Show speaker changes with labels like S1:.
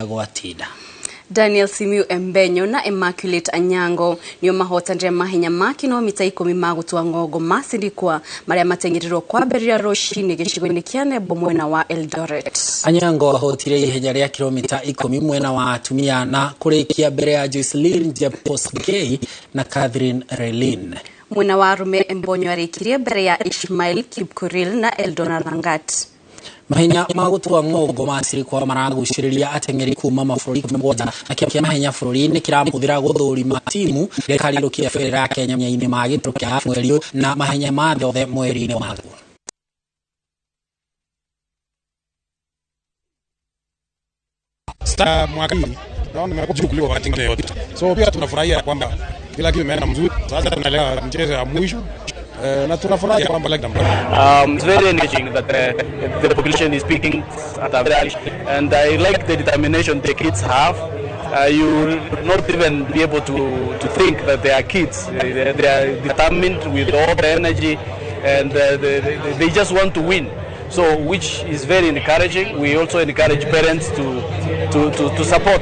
S1: gwatinda.
S2: Daniel Simiu Ebenyo na Emmaculate Anyango niyo mahotanire mahenya ma kilomita 10 ma gũtua ng'ongo ma Sirikwa maria matengerirwo kwambĩrĩria rũcinĩ gĩcigo-inĩ kĩa Nebo mwena wa Eldoret.
S1: Anyango ahotire ihenya rĩa kilomita 10 mwena wa atumia na kũrĩkia mbere ya Jocelyn Jeposgei na Catherine Relin.
S2: Mwena wa arume Ebenyo arĩkirie mbere ya Ishmael Kipkuril na Eldona Rangat.
S1: Mahenya ma gũtua ng'ongo ma Sirikwa maragucĩrĩria ateng'eri kuma mabũrũri 17 na kĩa mahenya bũrũri-inĩ kĩramũthĩra gũthũrima timu rĩa karirũkia bũrũri ya Kenya mĩanya-inĩ ma gĩtaro kĩa mweri na mahenya ma thothe mweri-inĩ wa Magu.
S3: Mwaka hii naona nimekuja kuliko wakati mwingine yote. So pia tunafurahia kwamba kila kitu imeenda mzuri. Sasa tunaelewa mchezo wa mwisho.
S4: It's very encouraging that the population is picking at a very and I like the determination the kids have. You will not even be able to think that they are kids. They are determined with all the energy and they just want to win. So which is very encouraging. We also encourage parents to support